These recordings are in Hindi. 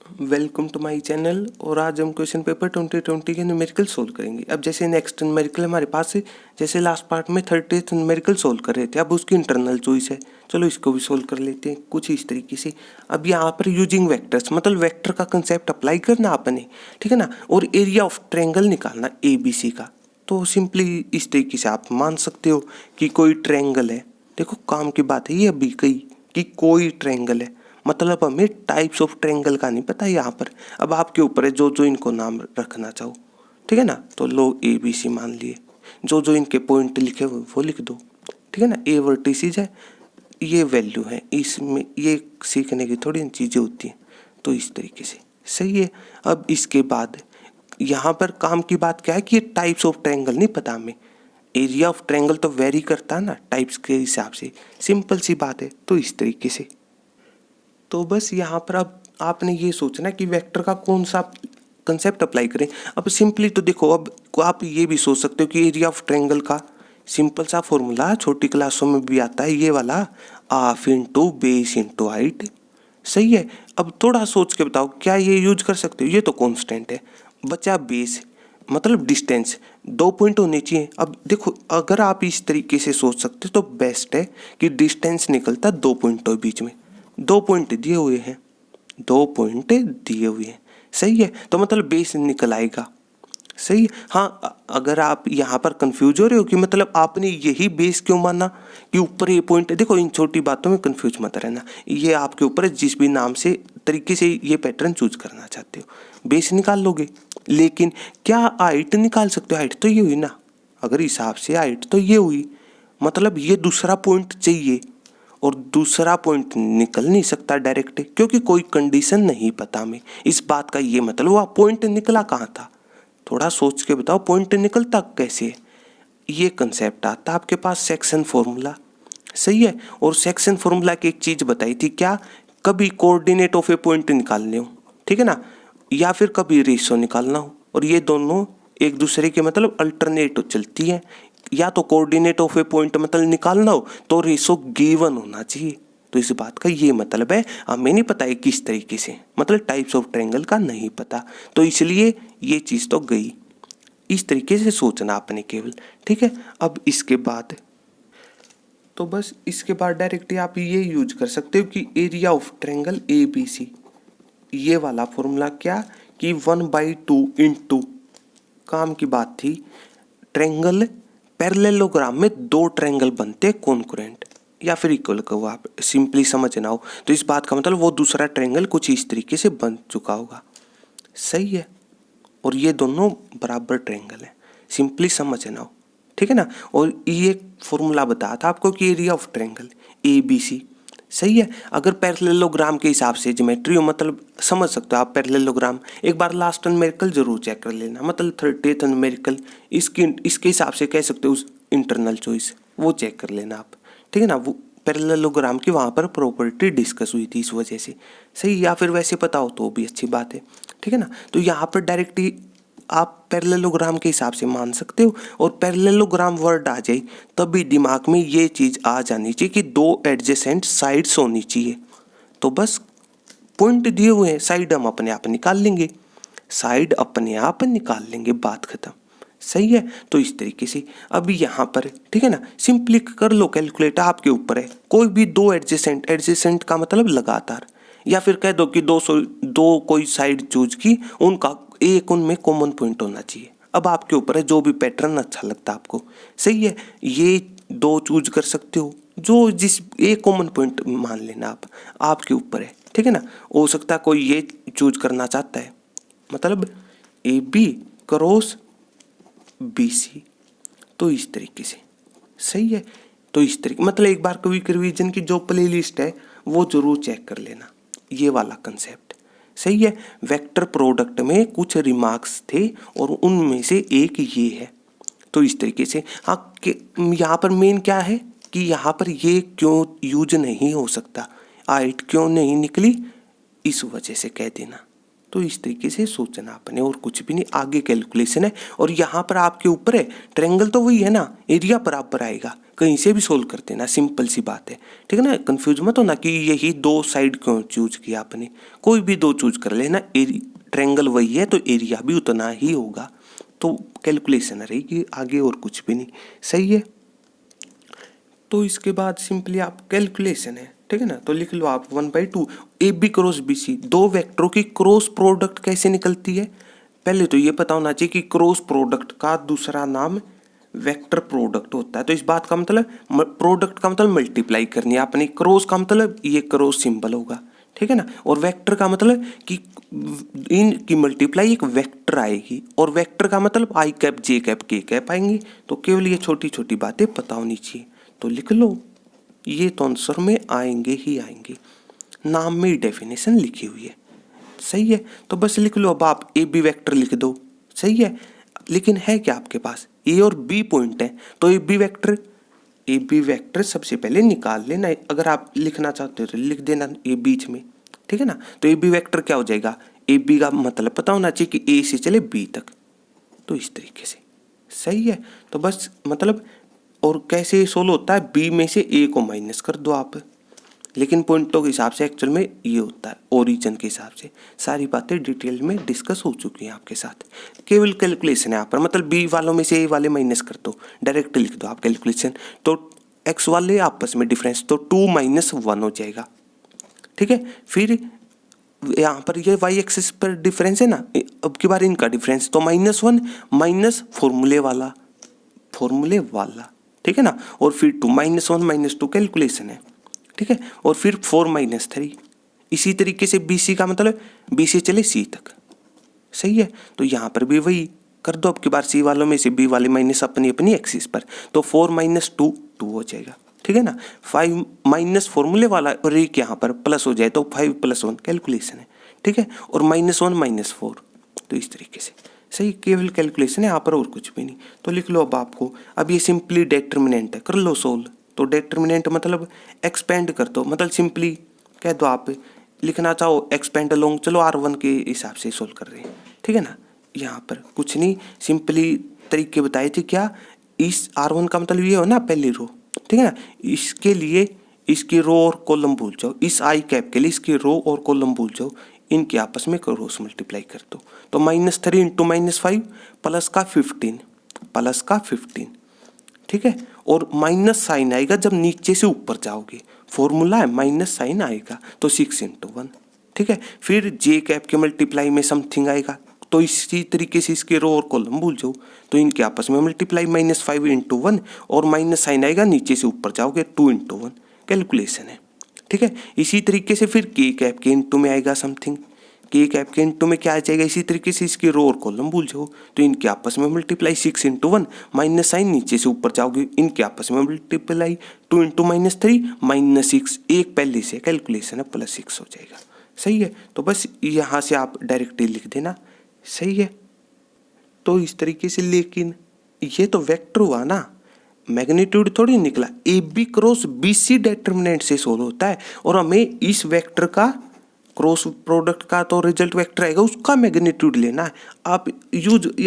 Welcome to my channel. और आज हम क्वेश्चन पेपर 2020 के न्यूमेरिकल सोल्व करेंगे। अब जैसे नेक्स्ट न्यूमेरिकल हमारे पास है, जैसे लास्ट पार्ट में 30th न्यूमेरिकल सोल्व कर रहे थे, अब उसकी इंटरनल चॉइस है। चलो इसको भी सोल्व कर लेते हैं कुछ इस तरीके से। अब यहाँ पर यूजिंग वेक्टर्स मतलब वेक्टर का कंसेप्ट अप्लाई करना आपने, ठीक है ना, और एरिया ऑफ ट्रायंगल निकालना ABC का। तो सिंपली इस तरीके से आप मान सकते हो कि कोई ट्रायंगल है। देखो काम की बात है ये अभी कही कि कोई ट्रायंगल है, मतलब हमें टाइप्स ऑफ ट्रायंगल का नहीं पता यहाँ पर। अब आपके ऊपर है जो जो इनको नाम रखना चाहो, ठीक है ना। तो लो ABC मान लिए, जो जो इनके पॉइंट लिखे हुए वो लिख दो, ठीक है ना। A वर्टिसेस है, ये वैल्यू है, इसमें ये सीखने की थोड़ी चीज़ें होती हैं। तो इस तरीके से सही है। अब इसके बाद यहाँ पर काम की बात क्या है कि ये टाइप्स ऑफ ट्रायंगल नहीं पता हमें। एरिया ऑफ ट्रायंगल तो वेरी करता है ना टाइप्स के हिसाब से, सिंपल सी बात है। तो इस तरीके से तो बस यहाँ पर अब आपने ये सोचना कि वेक्टर का कौन सा कंसेप्ट अप्लाई करें। अब सिंपली तो देखो, अब आप ये भी सोच सकते हो कि एरिया ऑफ ट्रायंगल का सिंपल सा फॉर्मूला छोटी क्लासों में भी आता है, ये वाला half into base into height. सही है। अब थोड़ा सोच के बताओ क्या ये यूज कर सकते हो, ये तो कांस्टेंट है। बचा बेस मतलब डिस्टेंस, 2 पॉइंट होने चाहिए। अब देखो अगर आप इस तरीके से सोच सकते हो तो बेस्ट है कि डिस्टेंस निकलता 2 पॉइंटों के बीच में। 2 पॉइंट दिए हुए हैं, 2 पॉइंट दिए हुए हैं, सही है। तो मतलब बेस निकल आएगा, सही है। हाँ, अगर आप यहाँ पर कंफ्यूज हो रहे हो कि मतलब आपने यही बेस क्यों माना कि ऊपर ये पॉइंट है, देखो इन छोटी बातों में कंफ्यूज मत रहना। ये आपके ऊपर है, जिस भी नाम से तरीके से ये पैटर्न चूज करना चाहते हो बेस निकाल लोगे। लेकिन क्या हाइट निकाल सकते हो? हाइट तो ये हुई ना, अगर हिसाब से हाइट तो ये हुई, मतलब ये दूसरा पॉइंट चाहिए और दूसरा पॉइंट निकल नहीं सकता डायरेक्ट, क्योंकि कोई कंडीशन नहीं पता हमें। इस बात का ये मतलब हुआ पॉइंट निकला कहाँ था। थोड़ा सोच के बताओ पॉइंट निकलता कैसे है। ये कंसेप्ट आता आपके पास सेक्शन फॉर्मूला, सही है। और सेक्शन फॉर्मूला की एक चीज़ बताई थी क्या, कभी कोऑर्डिनेट ऑफ ए पॉइंट निकालने हो, ठीक है ना, या फिर कभी रेशो निकालना हो, और ये दोनों एक दूसरे के मतलब अल्टरनेट चलती है। या तो कोऑर्डिनेट ऑफ ए पॉइंट मतलब निकालना हो तो रेशो गिवन होना चाहिए। तो इस बात का ये मतलब है हमें नहीं पता है किस तरीके से, मतलब टाइप्स ऑफ ट्रायंगल का नहीं पता, तो इसलिए ये चीज़ तो गई। इस तरीके से सोचना आपने केवल, ठीक है। अब इसके बाद तो बस इसके बाद डायरेक्टली आप ये यूज कर सकते हो कि एरिया ऑफ ट्रायंगल ABC, ये वाला फॉर्मूला क्या कि 1/2 इंटू, काम की बात थी ट्रायंगल पैरेललोग्राम में 2 ट्रायंगल बनते हैं कॉन्करेंट या फिर इक्वल कहो, आप सिंपली समझना हो तो इस बात का मतलब वो दूसरा ट्रायंगल कुछ इस तरीके से बन चुका होगा, सही है। और ये दोनों बराबर ट्रायंगल है, सिंपली समझना हो, ठीक है ना। और ये फॉर्मूला बताया था आपको कि एरिया ऑफ ट्रायंगल ABC, सही है। अगर पैरेललोग्राम के हिसाब से ज्योमेट्री हो मतलब समझ सकते हो आप पैरेललोग्राम। एक बार लास्ट न्यूमेरिकल जरूर चेक कर लेना, मतलब 30th न्यूमेरिकल इसके हिसाब से कह सकते हो उस इंटरनल चॉइस, वो चेक कर लेना आप, ठीक है ना। वो पैरेललोग्राम की वहाँ पर प्रॉपर्टी डिस्कस हुई थी इस वजह से, सही। या फिर वैसे पता हो तो भी अच्छी बात है, ठीक है ना। तो यहाँ पर डायरेक्टली आप पैरेललोग्राम के हिसाब से मान सकते हो। और पैरेललोग्राम वर्ड आ जाए तभी दिमाग में ये चीज़ आ जानी चाहिए कि 2 एडजेसेंट साइड्स होनी चाहिए। तो बस पॉइंट दिए हुए हैं, साइड हम अपने आप निकाल लेंगे, साइड अपने आप निकाल लेंगे, बात खत्म, सही है। तो इस तरीके से अभी यहाँ पर, ठीक है ना, सिंपली कर लो कैलकुलेटर, आपके ऊपर है। कोई भी 2 एडजेसेंट, एडजेसेंट का मतलब लगातार, या फिर कह दो कि 2 कोई साइड चूज की, उनका एक उनमें कॉमन पॉइंट होना चाहिए। अब आपके ऊपर है जो भी पैटर्न अच्छा लगता है आपको, सही है। ये 2 चूज कर सकते हो, जो जिस एक कॉमन पॉइंट मान लेना आप, आपके ऊपर है, ठीक है ना। हो सकता है कोई ये चूज करना चाहता है, मतलब AB क्रॉस BC, तो इस तरीके से, सही है। तो इस तरीके मतलब एक बार क्विक रिवीजन की जो प्ले लिस्ट है वो जरूर चेक कर लेना, ये वाला कंसेप्ट, सही है। वेक्टर प्रोडक्ट में कुछ रिमार्क्स थे और उनमें से एक ये है। तो इस तरीके से हाँ, यहाँ पर मेन क्या है कि यहाँ पर ये क्यों यूज नहीं हो सकता, हाइट क्यों नहीं निकली, इस वजह से कह देना। तो इस तरीके से सोचना आपने, और कुछ भी नहीं, आगे कैलकुलेशन है। और यहाँ पर आपके ऊपर है, ट्रायंगल तो वही है ना, एरिया बराबर आएगा, कहीं से भी सोल्व कर देना, सिंपल सी बात है, ठीक है ना। कंफ्यूज मत होना कि यही दो साइड क्यों चूज किया आपने, कोई भी दो चूज कर लेना, ट्रायंगल वही है तो एरिया भी उतना ही होगा, तो कैलकुलेशन रहेगी आगे, और कुछ भी नहीं, सही है। तो इसके बाद सिंपली आप कैलकुलेशन है, ठीक है ना, तो लिख लो आप 1/2 a b cross b c, दो वेक्टरों की क्रॉस प्रोडक्ट कैसे निकलती है। पहले तो ये पता होना चाहिए कि क्रॉस प्रोडक्ट का दूसरा नाम वेक्टर प्रोडक्ट होता है। तो इस बात का मतलब, प्रोडक्ट का मतलब मल्टीप्लाई करनी है आपने, क्रॉस का मतलब ये क्रॉस सिंबल होगा, ठीक है ना। और वेक्टर का मतलब कि इनकी मल्टीप्लाई एक वेक्टर आएगी, और वेक्टर का मतलब आई कैप जे कैप के कैप आएंगी। तो केवल ये छोटी छोटी बातें पता होनी चाहिए, तो लिख लो, ये तो आंसर में आएंगे ही आएंगे, नाम में डेफिनेशन लिखी हुई है, सही है। तो बस लिख लो, अब आप ए बी वेक्टर लिख दो, सही है। लेकिन है क्या आपके पास, ए और बी पॉइंट है, तो ए बी वेक्टर सबसे पहले निकाल लेना, अगर आप लिखना चाहते हो तो लिख देना ए बीच में, ठीक है ना। तो ए बी वेक्टर क्या हो जाएगा, ए बी का मतलब पता होना चाहिए कि ए से चले बी तक, तो इस तरीके से, सही है। तो बस मतलब, और कैसे सोल्व होता है, बी में से ए को माइनस कर दो आप, लेकिन पॉइंटों के हिसाब से एक्चुअल में ये होता है, ओरिजिन के हिसाब से। सारी बातें डिटेल में डिस्कस हो चुकी हैं आपके साथ, केवल कैलकुलेशन है यहाँ पर, मतलब बी वालों में से ए वाले माइनस कर दो, डायरेक्ट लिख दो आप कैलकुलेशन। तो एक्स वाले आपस में डिफरेंस, तो 2 - 1 हो जाएगा, ठीक है। फिर यहाँ पर ये वाई एक्सिस पर डिफरेंस है ना, अब की बार इनका डिफरेंस, तो -1 माइनस फॉर्मूले वाला, ठीक है ना। और फिर 2 -1 -2 कैलकुलेशन है, ठीक है। और फिर 4 - 3, इसी तरीके से बी सी का मतलब बी से चले सी तक, सही है। तो यहाँ पर भी वही कर दो, अब की बार सी वालों में से बी वाले माइनस अपनी अपनी एक्सिस पर, तो 4 - 2 2 हो जाएगा, ठीक है ना। 5 माइनस फॉर्मूले वाला, और एक यहाँ पर प्लस हो जाए तो 5 + 1 कैलकुलेशन है, ठीक है। और -1 - 4, तो इस तरीके से, सही, केवल कैलकुलेशन है यहाँ पर, और कुछ भी नहीं। तो लिख लो अब आपको, अब ये सिंपली डेटर्मिनेंट है, कर लो सोल्व। तो डेटर्मिनेंट मतलब एक्सपेंड कर दो, मतलब सिंपली कह दो, आप लिखना चाहो एक्सपेंड अलोंग, चलो R1 के हिसाब से सोल्व कर रहे हैं, ठीक है ना। यहाँ पर कुछ नहीं, सिंपली तरीके बताए थे क्या, इस R1 का मतलब ये हो ना, पहली रो, ठीक है ना। इसके लिए इसकी रो और कॉलम भूल जाओ, इस आई कैप के लिए इसकी रो और कॉलम भूल जाओ, इनके आपस में क्रॉस मल्टीप्लाई कर दो। तो -3 × -5 प्लस का 15, ठीक है। और माइनस साइन आएगा जब नीचे से ऊपर जाओगे, फॉर्मूला है माइनस साइन आएगा, तो 6 × 1, ठीक है। फिर जे कैप के मल्टीप्लाई में समथिंग आएगा, तो इसी तरीके से इसके रो और कॉलम भूल जाओ, तो इनके आपस में मल्टीप्लाई -5 × 1, और माइनस साइन आएगा नीचे से ऊपर जाओगे 2 × 1 कैलकुलेशन है, ठीक है। इसी तरीके से फिर के कैप के इंटू में आएगा समथिंग, के कैप के इंटू में क्या आ जाएगा, इसी तरीके से इसकी रो और कॉलम भूल जाओ, तो इनके आपस में मल्टीप्लाई 6 × 1, माइनस साइन नीचे से ऊपर जाओगे, इनके आपस में मल्टीप्लाई 2 × -3 -6, एक पहले से कैलकुलेशन है +6 हो जाएगा, सही है। तो बस यहाँ से आप डायरेक्टली लिख देना, सही है। तो इस तरीके से, लेकिन ये तो वेक्टर हुआ ना, मैग्नीट्यूड थोड़ी निकला, a b cross b c determinant से सोल्व होता है, और हमें इस वेक्टर का क्रॉस प्रोडक्ट का तो रिजल्ट वेक्टर आएगा, उसका मैग्नीट्यूड लेना है। आप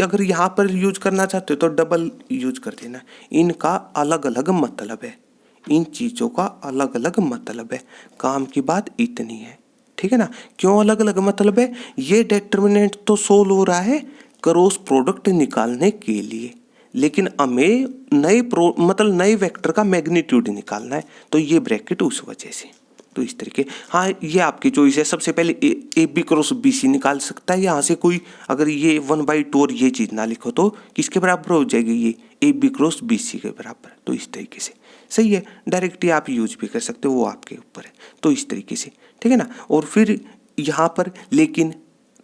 अगर यहाँ पर यूज करना चाहते हो तो डबल यूज कर देना, इनका अलग अलग मतलब है, इन चीज़ों का अलग अलग मतलब है, काम की बात इतनी है, ठीक है ना। क्यों अलग अलग मतलब है, ये डेटर्मिनेंट तो सोल्व हो रहा है क्रॉस प्रोडक्ट निकालने के लिए, लेकिन हमें मतलब नए वेक्टर का मैग्नीट्यूड निकालना है, तो ये ब्रैकेट उस वजह से, तो इस तरीके। हाँ, ये आपकी चॉइस है, सबसे पहले a b cross b c निकाल सकता है यहाँ से कोई, अगर ये 1/2 और ये चीज़ ना लिखो तो किसके बराबर हो जाएगी, ये a b cross b c के बराबर, तो इस तरीके से, सही है। डायरेक्टली आप यूज भी कर सकते हो, वो आपके ऊपर है, तो इस तरीके से, ठीक है ना। और फिर यहाँ पर लेकिन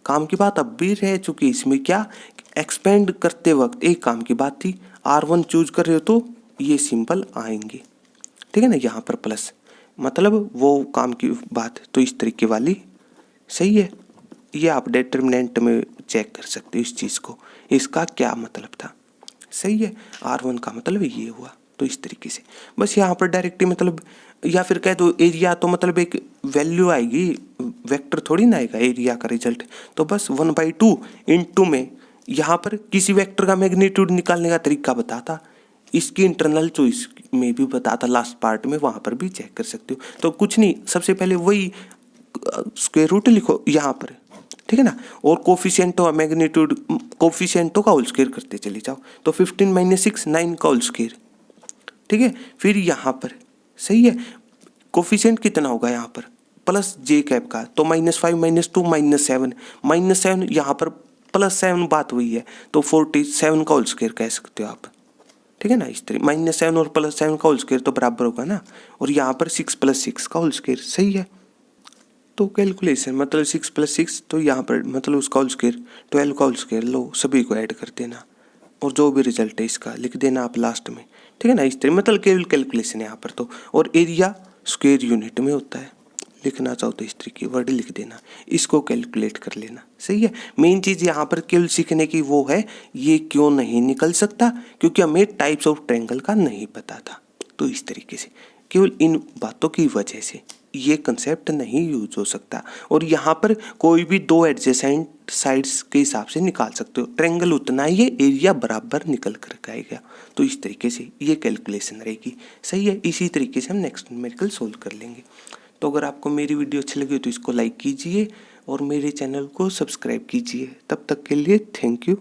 काम की बात अब भी रह चुकी है, इसमें क्या, एक्सपेंड करते वक्त एक काम की बात थी, R1 चूज कर रहे हो तो ये सिंपल आएंगे, ठीक है ना, यहाँ पर प्लस, मतलब वो काम की बात, तो इस तरीके वाली, सही है। ये आप डिटरमिनेंट में चेक कर सकते हो इस चीज़ को, इसका क्या मतलब था, सही है। R1 का मतलब ये हुआ, तो इस तरीके से बस यहाँ पर डायरेक्टली मतलब या फिर कह दो एरिया, तो मतलब एक वैल्यू आएगी, वेक्टर थोड़ी ना आएगा एरिया का रिजल्ट। तो बस 1/2 इंटू में यहाँ पर किसी वेक्टर का मैग्नीट्यूड निकालने का तरीका बताता, इसकी इंटरनल चॉइस में भी बताता, लास्ट पार्ट में वहाँ पर भी चेक कर सकते हो। तो कुछ नहीं, सबसे पहले वही स्क्वायर रूट लिखो यहाँ पर, ठीक है ना, और कोफिशिएंटो मैग्नीट्यूड कोफिशिएंटो का होल स्क्वायर करते चले जाओ। तो 15 - 6 9 का होल स्क्वायर, ठीक है। फिर यहाँ पर सही है, कोफिशिएंट कितना होगा यहाँ पर प्लस जे कैप का, तो -5 - 2 -7 यहाँ पर +7 बात हुई है, तो 47 का होल स्क्वायर कह सकते हो आप, ठीक है ना। इस तरह -7 और +7 का होल स्क्वायर तो बराबर होगा ना, और यहाँ पर 6 + 6 का होल स्क्वायर, सही है। तो कैलकुलेशन मतलब 6 + 6, तो यहाँ पर मतलब उसका होल स्क्वायर 12 का होल स्क्वायर लो, सभी को ऐड कर देना और जो भी रिजल्ट है इसका लिख देना आप लास्ट में, ठीक है ना। इस तरह मतलब केवल कैलकुलेशन है यहाँ पर तो। और एरिया स्क्वायर यूनिट में होता है, लिखना चाहो तो इस तरीके वर्ड लिख देना, इसको कैलकुलेट कर लेना, सही है। मेन चीज़ यहाँ पर केवल सीखने की वो है, ये क्यों नहीं निकल सकता, क्योंकि हमें टाइप्स ऑफ ट्रायंगल का नहीं पता था। तो इस तरीके से केवल इन बातों की वजह से ये कंसेप्ट नहीं यूज हो सकता। और यहाँ पर कोई भी दो एडजेसेंट साइड्स के हिसाब से निकाल सकते हो, ट्रायंगल उतना ही है, एरिया बराबर निकल कर आएगा। तो इस तरीके से ये कैलकुलेशन रहेगी, सही है। इसी तरीके से हम नेक्स्ट न्यूमेरिकल सोल्व कर लेंगे। तो अगर आपको मेरी वीडियो अच्छी लगी तो इसको लाइक कीजिए और मेरे चैनल को सब्सक्राइब कीजिए। तब तक के लिए थैंक यू।